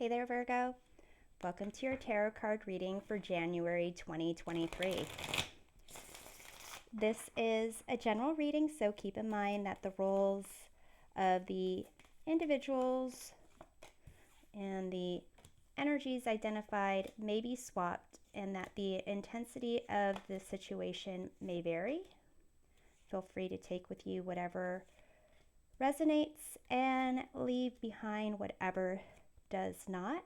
Hey there, Virgo. Welcome to your tarot card reading for January 2023. This is a general reading, so keep in mind that the roles of the individuals and the energies identified may be swapped and that the intensity of the situation may vary. Feel free to take with you whatever resonates and leave behind whatever does not.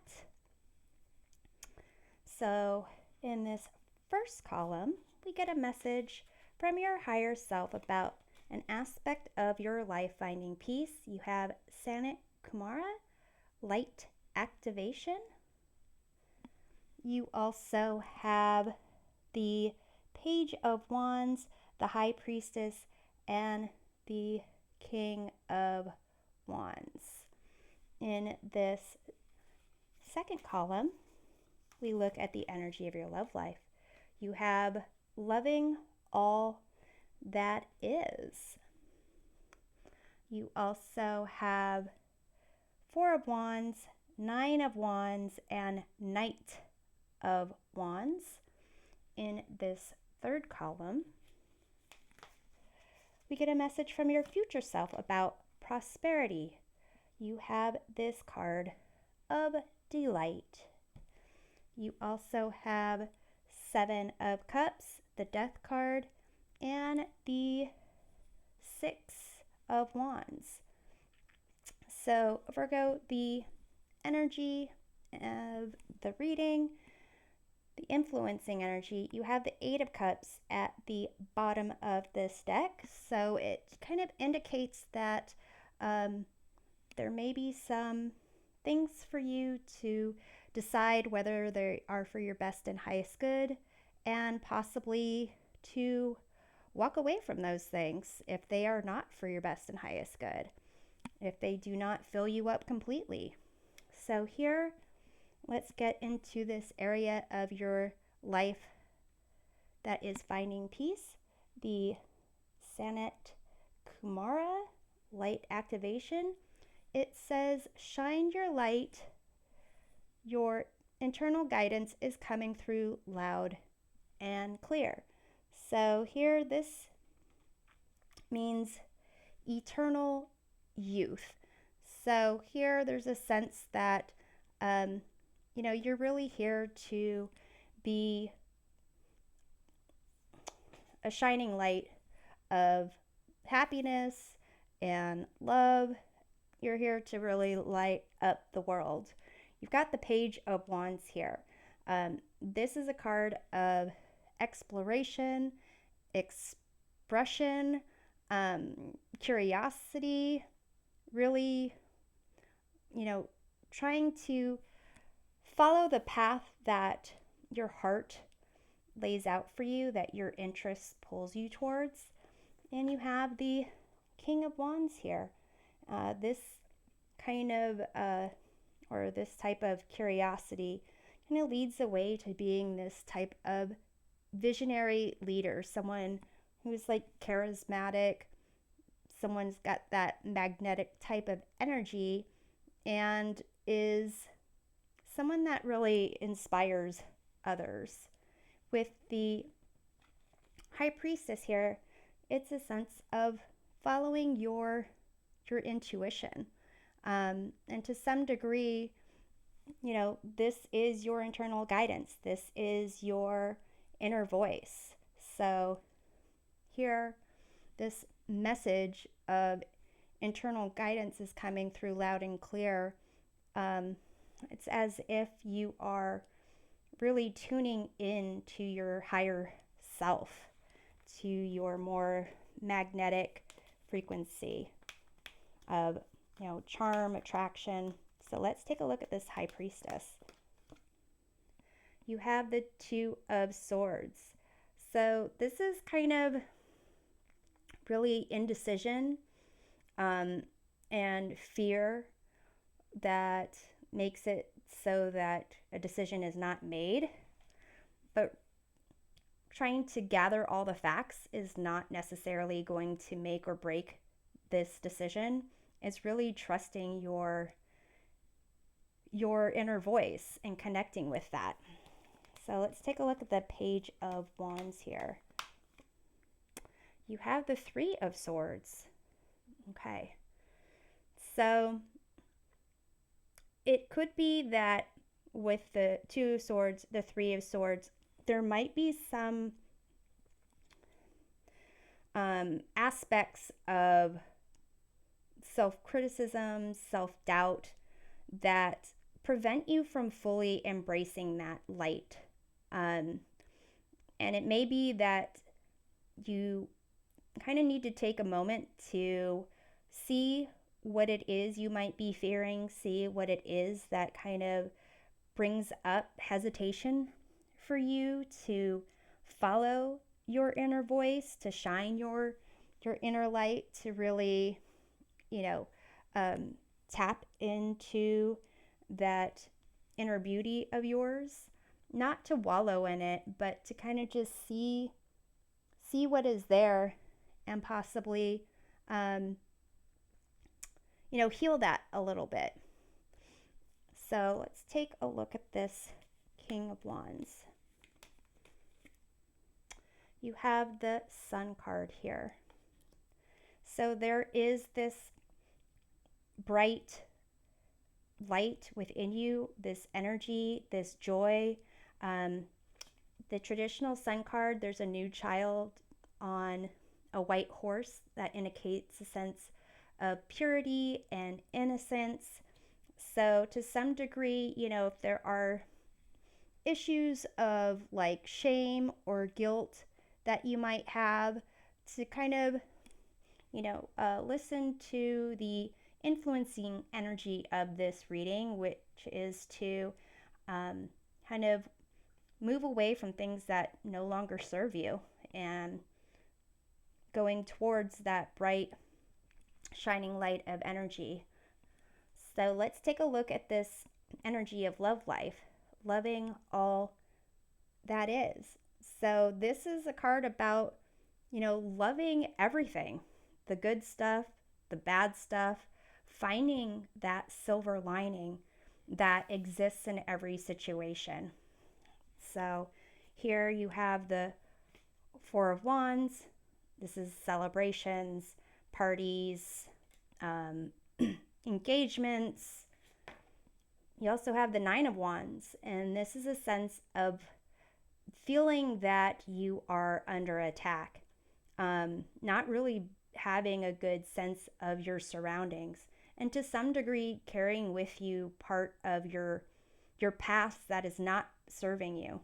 So in this first column, we get a message from your higher self about an aspect of your life finding peace. You have Sanat Kumara, light activation. You also have the Page of Wands, the High Priestess, and the King of Wands. In this second column, we look at the energy of your love life. You have loving all that is. You also have Four of Wands, Nine of Wands, and Knight of Wands. In this third column, we get a message from your future self about prosperity. You have this card of Delight. You also have Seven of Cups, the Death card, and the Six of Wands. So Virgo, the energy of the reading, the influencing energy, you have the Eight of Cups at the bottom of this deck. So it kind of indicates that there may be some things for you to decide whether they are for your best and highest good, and possibly to walk away from those things if they are not for your best and highest good, if they do not fill you up completely. So here, let's get into this area of your life that is finding peace. The Sanat Kumara, light activation. It says, shine your light. Your internal guidance is coming through loud and clear. So here, this means eternal youth. So here, there's a sense that, you're really here to be a shining light of happiness and love. You're here to really light up the world. You've got the Page of Wands here. This is a card of exploration, expression, curiosity, really, trying to follow the path that your heart lays out for you, that your interest pulls you towards. And you have the King of Wands here. This kind of this type of curiosity kind of leads the way to being this type of visionary leader, someone who's like charismatic, someone's got that magnetic type of energy, and is someone that really inspires others. With the High Priestess here, it's a sense of following your intuition. And to some degree, this is your internal guidance. This is your inner voice. So here, this message of internal guidance is coming through loud and clear. It's as if you are really tuning in to your higher self, to your more magnetic frequency of charm, attraction. So let's take a look at this High Priestess. You have the Two of Swords. So this is kind of really indecision and fear that makes it so that a decision is not made. But trying to gather all the facts is not necessarily going to make or break this decision. It's really trusting your your inner voice and connecting with that. So let's take a look at the Page of Wands here. You have the Three of Swords. Okay. So it could be that with the Two of Swords, the Three of Swords, there might be some aspects of self-criticism, self-doubt that prevent you from fully embracing that light. And it may be that you kind of need to take a moment to see what it is you might be fearing, see what it is that kind of brings up hesitation for you to follow your inner voice, to shine your inner light, to really, tap into that inner beauty of yours, not to wallow in it, but to kind of just see what is there and possibly, heal that a little bit. So let's take a look at this King of Wands. You have the Sun card here. So there is this bright light within you, this energy, this joy. The traditional Sun card, there's a new child on a white horse that indicates a sense of purity and innocence. So to some degree, if there are issues of like shame or guilt that you might have, to kind of, listen to the influencing energy of this reading, which is to kind of move away from things that no longer serve you and going towards that bright, shining light of energy. So let's take a look at this energy of love life, loving all that is. So this is a card about, loving everything, the good stuff, the bad stuff, finding that silver lining that exists in every situation. So here you have the Four of Wands. This is celebrations, parties, engagements. You also have the Nine of Wands, and this is a sense of feeling that you are under attack, not really having a good sense of your surroundings, and to some degree carrying with you part of your past that is not serving you.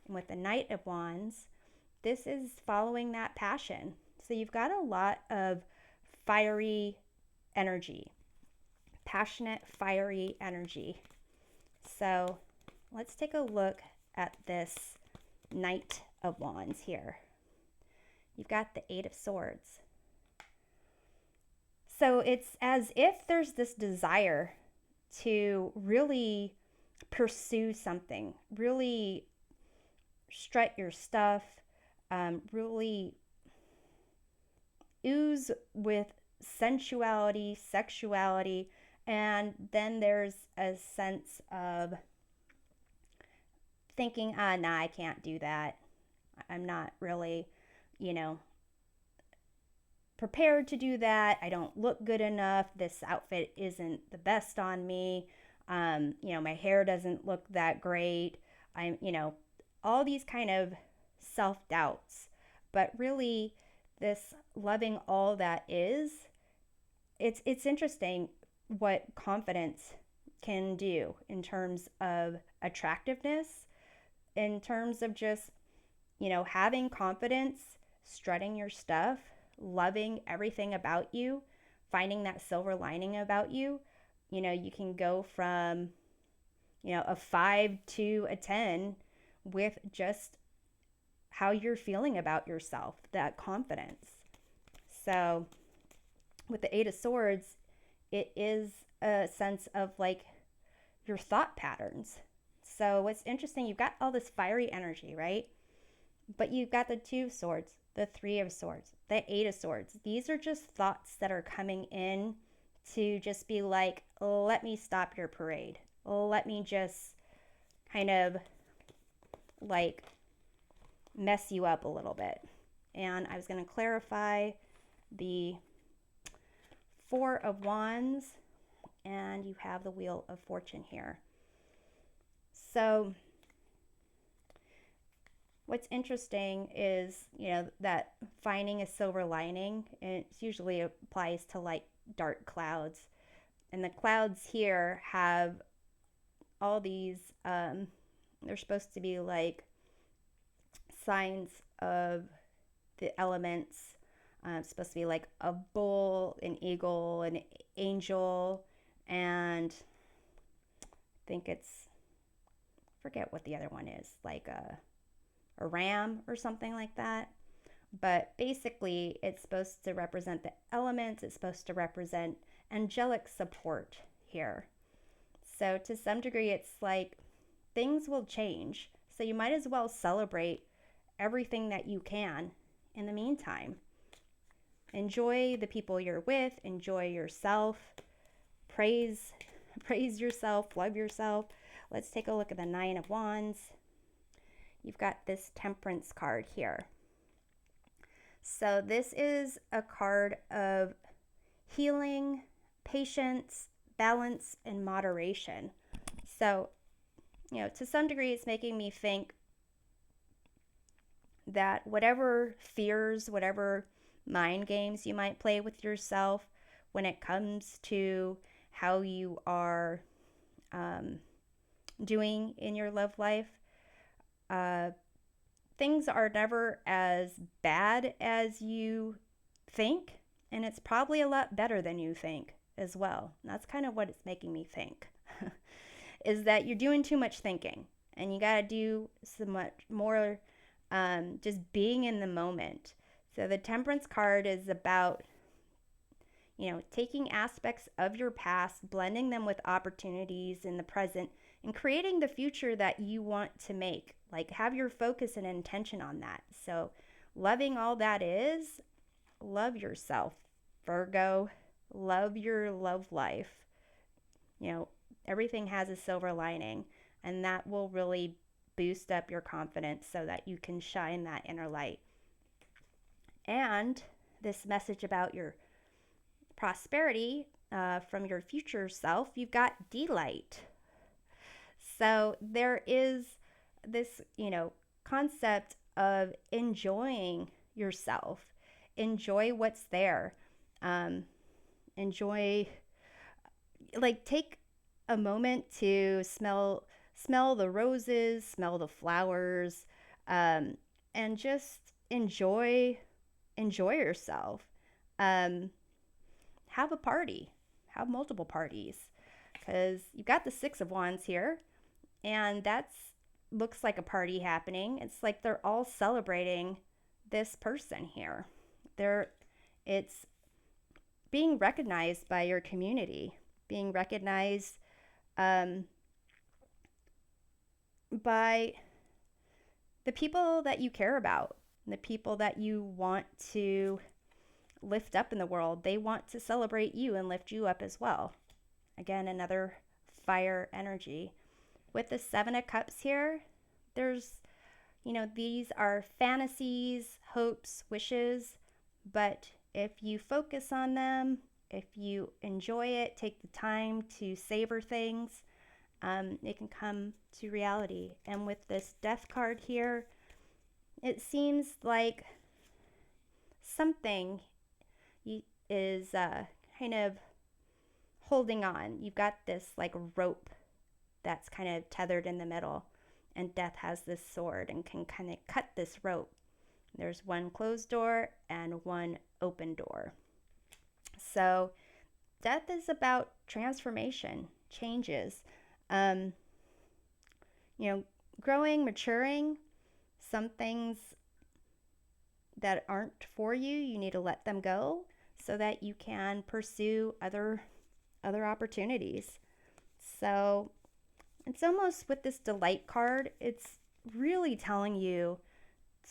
And with the Knight of Wands, this is following that passion. So you've got a lot of fiery energy, passionate, fiery energy. So let's take a look at this Knight of Wands here. You've got the Eight of Swords. So it's as if there's this desire to really pursue something, really strut your stuff, really ooze with sensuality, sexuality, and then there's a sense of thinking, nah, I can't do that. I'm not really, prepared to do that. I don't look good enough. This outfit isn't the best on me. My hair doesn't look that great. All these kind of self-doubts. But really, this loving all that is, it's interesting what confidence can do in terms of attractiveness, in terms of just, having confidence, strutting your stuff, loving everything about you, finding that silver lining about you. You can go from, a 5 to a 10 with just how you're feeling about yourself, that confidence. So with the Eight of Swords, it is a sense of like your thought patterns. So what's interesting, you've got all this fiery energy, right? But you've got the Two of Swords, the Three of Swords, the Eight of Swords. These are just thoughts that are coming in to just be like, let me stop your parade. Let me just kind of like mess you up a little bit. And I was going to clarify the Four of Wands, and you have the Wheel of Fortune here. So what's interesting is, that finding a silver lining, and it usually applies to like dark clouds. And the clouds here have all these, they're supposed to be like signs of the elements. It's supposed to be like a bull, an eagle, an angel, and I think forget what the other one is, like a ram or something like that. But basically, it's supposed to represent the elements. It's supposed to represent angelic support here. So to some degree, it's like things will change. So you might as well celebrate everything that you can in the meantime. Enjoy the people you're with. Enjoy yourself. Praise yourself. Love yourself. Let's take a look at the Nine of Wands. You've got this Temperance card here. So this is a card of healing, patience, balance, and moderation. So, to some degree, it's making me think that whatever fears, whatever mind games you might play with yourself when it comes to how you are doing in your love life, things are never as bad as you think, and it's probably a lot better than you think as well. And that's kind of what it's making me think, is that you're doing too much thinking, and you got to do so much more just being in the moment. So the Temperance card is about, taking aspects of your past, blending them with opportunities in the present, and creating the future that you want to make. Like, have your focus and intention on that. So loving all that is, love yourself, Virgo. Love your love life. Everything has a silver lining, and that will really boost up your confidence so that you can shine that inner light. And this message about your prosperity from your future self, you've got delight. So there is this, concept of enjoying yourself. Enjoy what's there. Enjoy, like, take a moment to smell the roses, smell the flowers, and just enjoy yourself. Have a party. Have multiple parties, because you've got the Six of Wands here, and that's looks like a party happening. It's like they're all celebrating this person here. It's being recognized by your community, being recognized by the people that you care about, the people that you want to lift up in the world. They want to celebrate you and lift you up as well. Again, another fire energy. With the Seven of Cups here, there's, these are fantasies, hopes, wishes, but if you focus on them, if you enjoy it, take the time to savor things, it can come to reality. And with this Death card here, it seems like something is kind of holding on. You've got this like rope that's kind of tethered in the middle, and Death has this sword and can kind of cut this rope. There's one closed door and one open door. So Death is about transformation, changes, growing, maturing. Some things that aren't for you, you need to let them go so that you can pursue other opportunities. So it's almost, with this Delight card, it's really telling you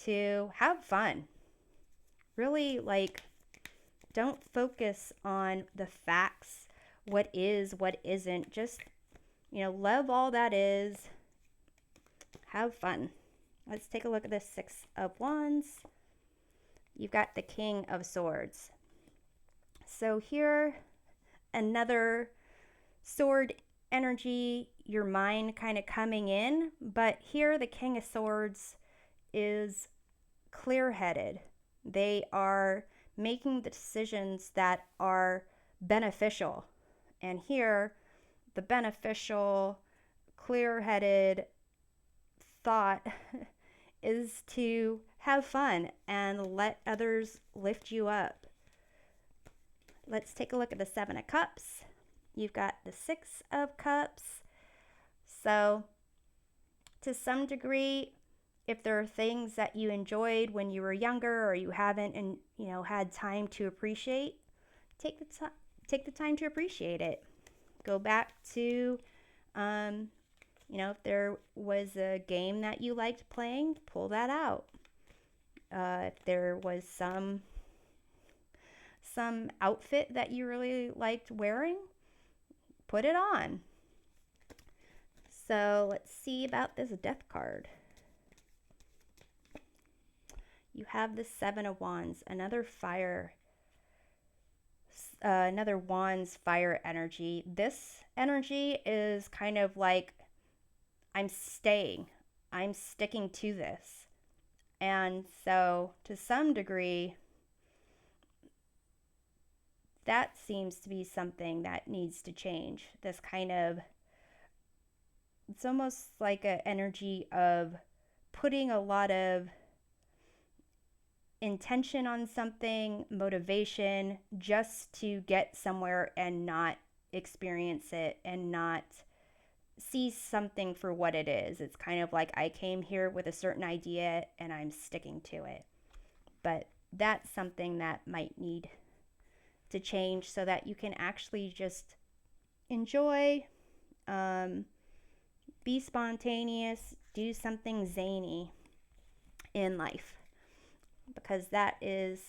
to have fun. Really, like, don't focus on the facts what is, what isn't. Just, love all that is. Have fun. Let's take a look at the Six of Wands. You've got the King of Swords. So here, another sword energy, your mind kind of coming in. But here, the King of Swords is clear-headed. They are making the decisions that are beneficial. And here, the beneficial, clear-headed thought is to have fun and let others lift you up. Let's take a look at the Seven of Cups. You've got the Six of Cups. So, to some degree, if there are things that you enjoyed when you were younger or you haven't and had time to appreciate, take the time to appreciate it. Go back to if there was a game that you liked playing, pull that out. If there was some outfit that you really liked wearing, put it on. So let's see about this Death card. You have the Seven of Wands, another Wands fire energy. This energy is kind of like, I'm sticking to this. And so to some degree, that seems to be something that needs to change. This kind of, it's almost like an energy of putting a lot of intention on something, motivation, just to get somewhere and not experience it and not see something for what it is. It's kind of like, I came here with a certain idea and I'm sticking to it. But that's something that might need to change so that you can actually just enjoy, be spontaneous, do something zany in life, because that is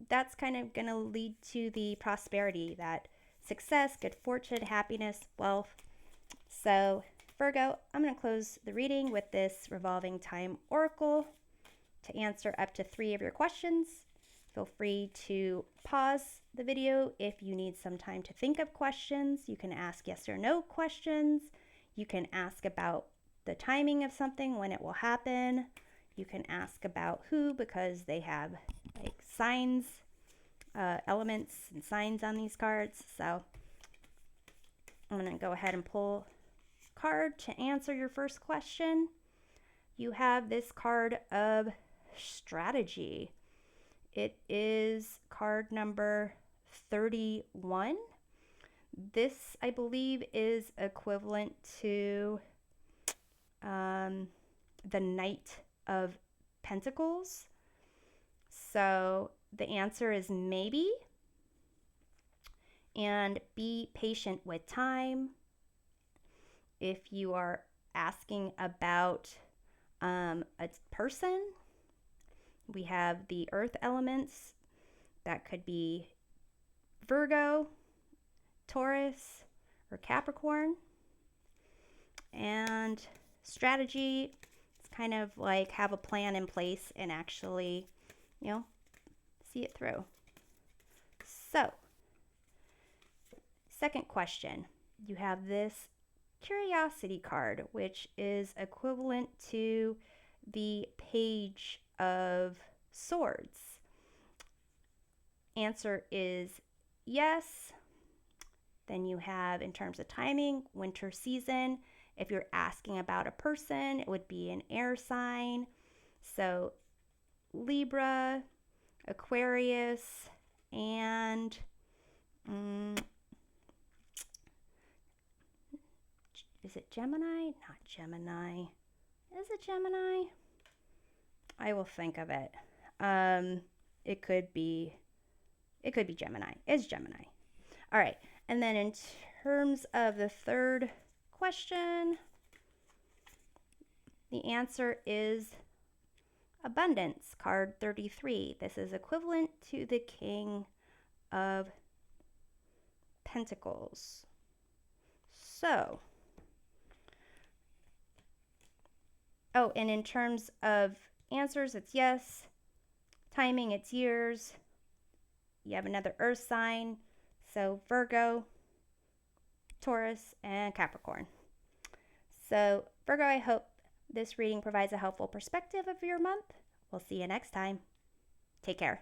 that's kind of going to lead to the prosperity, that success, good fortune, happiness, wealth. So Virgo, I'm going to close the reading with this revolving time oracle to answer up to 3 of your questions. Feel free to pause the video if you need some time to think of questions. You can ask yes or no questions. You can ask about the timing of something, when it will happen. You can ask about who, because they have like signs, elements and signs on these cards. So I'm going to go ahead and pull a card to answer your first question. You have this card of strategy. It is card number 31. This, I believe, is equivalent to the Knight of Pentacles. So the answer is maybe. And be patient with time. If you are asking about a person, we have the earth elements. That could be Virgo, Taurus, or Capricorn. And strategy, it's kind of like have a plan in place and actually, see it through. So, second question, you have this curiosity card, which is equivalent to the Page of Swords. Answer is yes. Then you have, in terms of timing, winter season. If you're asking about a person, it would be an air sign. So Libra, Aquarius, and is it Gemini? Not Gemini. Is it Gemini? I will think of it. It could be Gemini. It's Gemini. All right. And then in terms of the third question, the answer is abundance, card 33. This is equivalent to the King of Pentacles. So, oh, and in terms of answers, it's yes. Timing, it's years. You have another earth sign. So Virgo, Taurus, and Capricorn. So Virgo, I hope this reading provides a helpful perspective of your month. We'll see you next time. Take care.